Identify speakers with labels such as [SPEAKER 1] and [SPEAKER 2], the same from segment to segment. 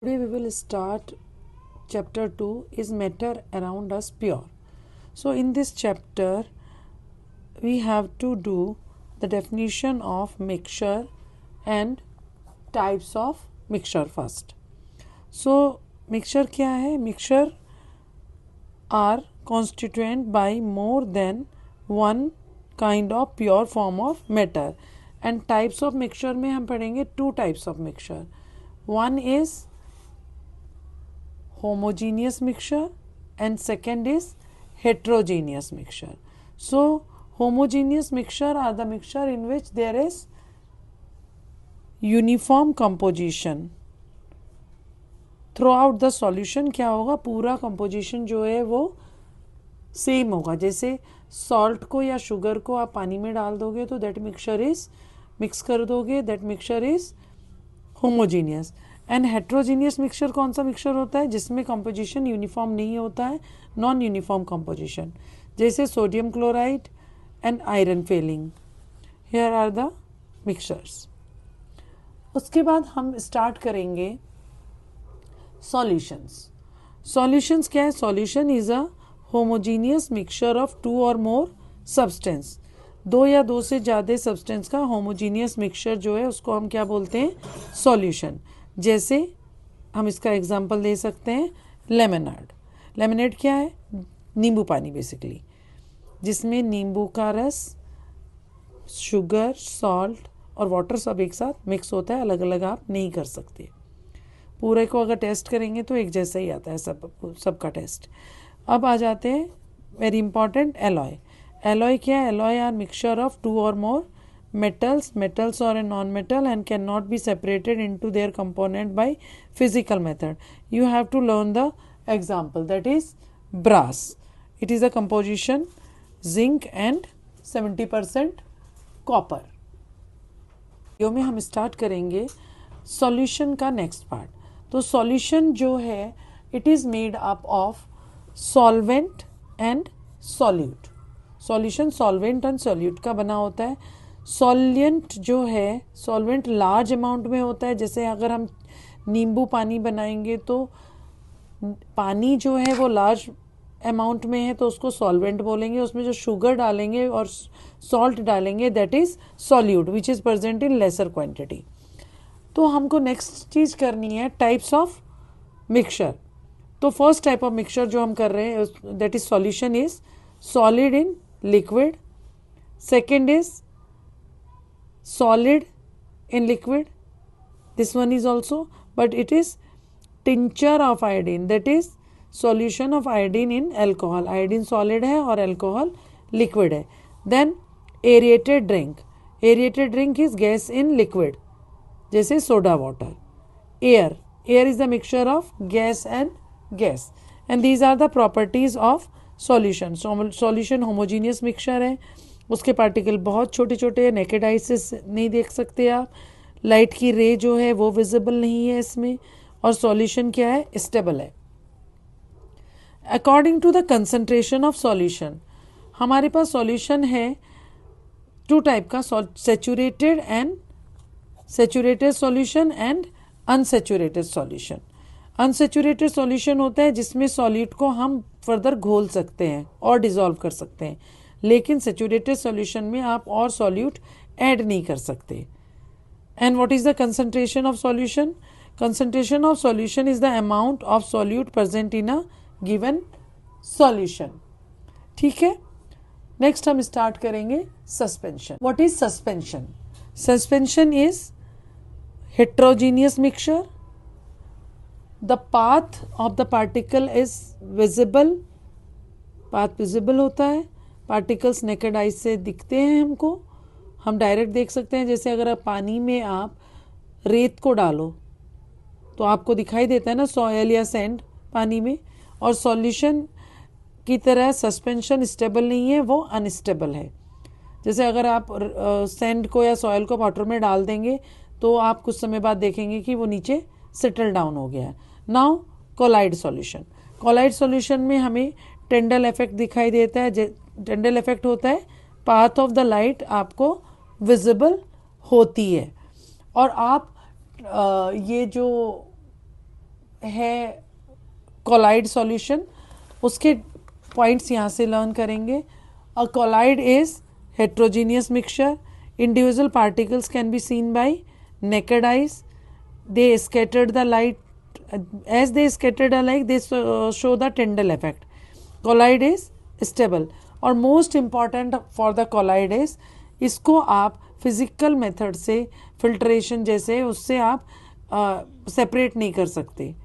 [SPEAKER 1] Today we will start chapter 2 is matter around us pure. So in this chapter we have to do the definition of mixture and types of mixture first. So mixture क्या है? Mixture are constituent by more than one kind of pure form of matter. And types of mixture में हम पढ़ेंगे two types of mixture. One is homogeneous mixture and second is heterogeneous mixture. So homogeneous mixture are the mixture in which there is uniform composition throughout the solution. क्या होगा? पूरा composition जो है वो same होगा. जैसे सॉल्ट को या शुगर को आप पानी में डाल दोगे तो दैट मिक्सचर इज मिक्स कर दोगे, that mixture is homogeneous. And heterogeneous mixture कौन सा मिक्सचर होता है? जिसमें कंपोजिशन यूनिफॉर्म नहीं होता है, नॉन यूनिफॉर्म कंपोजिशन. जैसे sodium chloride and iron filing, here are the mixtures. उसके बाद हम स्टार्ट करेंगे सॉल्यूशंस. सॉल्यूशंस क्या है? Solution is a homogeneous mixture of two और मोर सब्सटेंस. दो या दो से ज़्यादा सब्सटेंस का होमोजीनियस मिक्सचर जो है उसको हम क्या बोलते हैं? सॉल्यूशन. जैसे हम इसका एग्जांपल दे सकते हैं लेमनेड. लेमनेड क्या है? नींबू पानी बेसिकली, जिसमें नींबू का रस, शुगर, सॉल्ट और वाटर सब एक साथ मिक्स होता है. अलग अलग आप नहीं कर सकते. पूरे को अगर टेस्ट करेंगे तो एक जैसा ही आता है सबका टेस्ट. अब आ जाते हैं वेरी इंपॉर्टेंट एलॉय. एलॉय क्या है? Alloy are mixture of two और more metals or a non-metal and cannot be separated into their component by physical method. You have to learn the example, that is brass. It is a composition zinc and 70% copper. यो में हम start करेंगे solution का next part. तो solution जो है it is made up of solvent and solute. Solution solvent and solute का बना होता है. सॉल्वेंट जो है, सॉल्वेंट लार्ज अमाउंट में होता है. जैसे अगर हम नींबू पानी बनाएंगे तो पानी जो है वो लार्ज अमाउंट में है तो उसको सॉल्वेंट बोलेंगे. उसमें जो शुगर डालेंगे और सॉल्ट डालेंगे that is solute which is present in laser quantity. तो हमको नेक्स्ट चीज करनी है टाइप्स ऑफ मिक्सचर. तो फर्स्ट टाइप ऑफ मिक्सचर जो हम कर रहे हैं that is solution is solid in liquid. Second is solid in liquid, this one is also, but it is tincture of iodine, that is solution of iodine in alcohol. iodine solid है और alcohol liquid है. Then aerated drink. aerated drink is gas in liquid, जैसे soda water. air is the mixture of gas and gas, and these are the properties of solution. solution homogeneous mixture है. उसके particle बहुत छोटे छोटे हैं, naked eye से नहीं देख सकते आप. लाइट की रे जो है वो विजिबल नहीं है इसमें. और सॉल्यूशन क्या है? स्टेबल है. According to the concentration of solution, हमारे पास सॉल्यूशन है टू टाइप का, saturated and saturated solution and unsaturated solution. Unsaturated solution होता है जिसमें सॉल्यूट को हम फर्दर घोल सकते हैं और डिसॉल्व कर सकते हैं, लेकिन सैचुरेटेड सॉल्यूशन में आप और सॉल्यूट ऐड नहीं कर सकते. And what is the concentration of solution? Concentration of solution is the amount of solute present in a given solution. ठीक है. नेक्स्ट हम स्टार्ट करेंगे suspension. What is suspension? Suspension is heterogeneous mixture. The path of the particle is visible. Path visible होता है. Particles naked eye से दिखते हैं हमको, हम डायरेक्ट देख सकते हैं. जैसे अगर आप पानी में आप रेत को डालो तो आपको दिखाई देता है ना, सॉयल या सैंड पानी में. और सॉल्यूशन की तरह सस्पेंशन स्टेबल नहीं है, वो अनस्टेबल है. जैसे अगर आप सैंड को या सॉयल को वाटर में डाल देंगे तो आप कुछ समय बाद देखेंगे कि वो नीचे सेटल डाउन हो गया है. Now colloid solution. Colloid solution में हमें टेंडल इफेक्ट दिखाई देता है. टेंडल इफेक्ट होता है पाथ ऑफ द लाइट आपको विजिबल होती है. और आप ये जो है कोलाइड सॉल्यूशन, उसके पॉइंट्स यहाँ से लर्न करेंगे. A colloid is heterogeneous mixture. Individual particles can be seen by naked eyes. They scattered the light. As they scattered the light, they show the Tyndall effect. Colloid is stable. और most important for the colloid is, इसको आप physical method से filtration जैसे उससे आप separate नहीं कर सकते.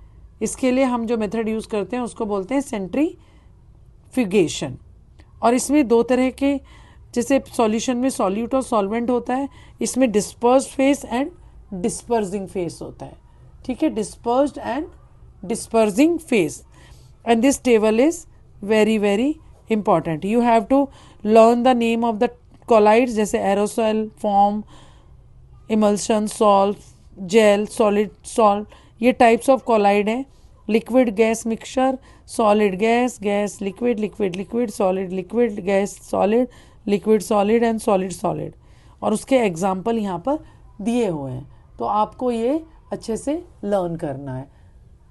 [SPEAKER 1] इसके लिए हम जो मेथड यूज़ करते हैं उसको बोलते हैं सेंट्रीफ्यूगेशन. और इसमें दो तरह के, जैसे सॉल्यूशन में सॉल्यूट और सॉल्वेंट होता है, इसमें dispersed phase and dispersing phase होता है. ठीक है, dispersed and dispersing phase. And this table is very very important. You have to learn the name of the colloids, जैसे aerosol, foam, emulsion, sol, gel, solid, sol. ये types of colloid हैं. Liquid gas mixture, solid gas, gas liquid, liquid liquid, solid liquid, gas solid, liquid solid and solid solid. और उसके example यहाँ पर दिए हुए हैं, तो आपको ये अच्छे से लर्न करना है.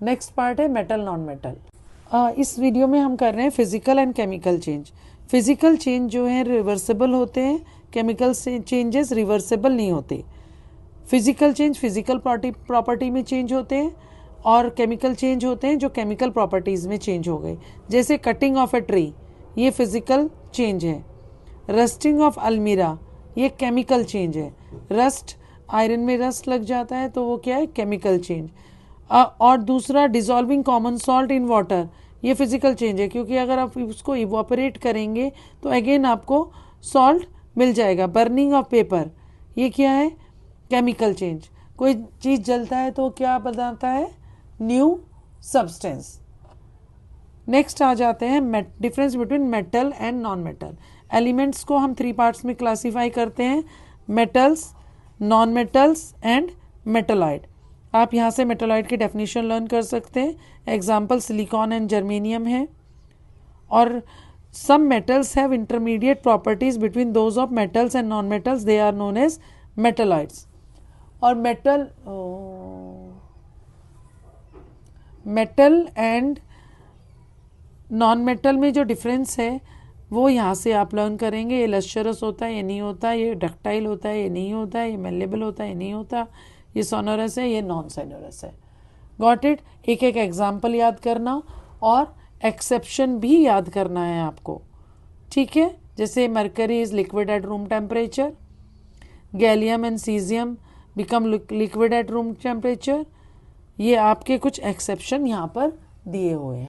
[SPEAKER 1] नेक्स्ट पार्ट है मेटल नॉन मेटल. इस वीडियो में हम कर रहे हैं physical and chemical change. Physical change जो है रिवर्सिबल होते हैं, केमिकल चेंजेस रिवर्सिबल नहीं होते. फिजिकल चेंज फिजिकल प्रॉपर्टी में चेंज होते हैं, और केमिकल चेंज होते हैं जो केमिकल प्रॉपर्टीज़ में चेंज हो गए. जैसे कटिंग ऑफ ए ट्री, ये फिजिकल चेंज है. रस्टिंग ऑफ अलमीरा, ये केमिकल चेंज है. रस्ट, आयरन में रस्ट लग जाता है तो वो क्या है, केमिकल चेंज. और दूसरा dissolving common salt in water, ये फिजिकल चेंज है, क्योंकि अगर आप उसको इवोपरेट करेंगे तो अगेन आपको सॉल्ट मिल जाएगा. बर्निंग ऑफ पेपर, ये क्या है, केमिकल चेंज. कोई चीज़ जलता है तो क्या बनाता है, न्यू सब्सटेंस. नेक्स्ट आ जाते हैं difference between metal and non metal. Elements को हम 3 पार्ट्स में क्लासीफाई करते हैं, metals, non metals and metalloid. आप यहाँ से मेटलॉइड की डेफिनेशन लर्न कर सकते हैं. एग्जाम्पल सिलिकॉन एंड जर्मेनियम है. और some metals have intermediate properties between those of metals and non metals, they are known as metalloids. और मेटल एंड नॉन मेटल में जो डिफरेंस है वो यहाँ से आप लर्न करेंगे. ये लश्चरस होता है, ये नहीं होता. ये डक्टाइल होता है, ये नहीं होता. ये मेलेबल होता है, ये नहीं होता. ये सोनोरस है, ये नॉन सोनोरस है. Got it. एक एक एग्जाम्पल याद करना और एक्सेप्शन भी याद करना है आपको. ठीक है, जैसे mercury is liquid at room temperature, gallium and caesium become liquid at room temperature. ये आपके कुछ एक्सेप्शन यहाँ पर दिए हुए हैं.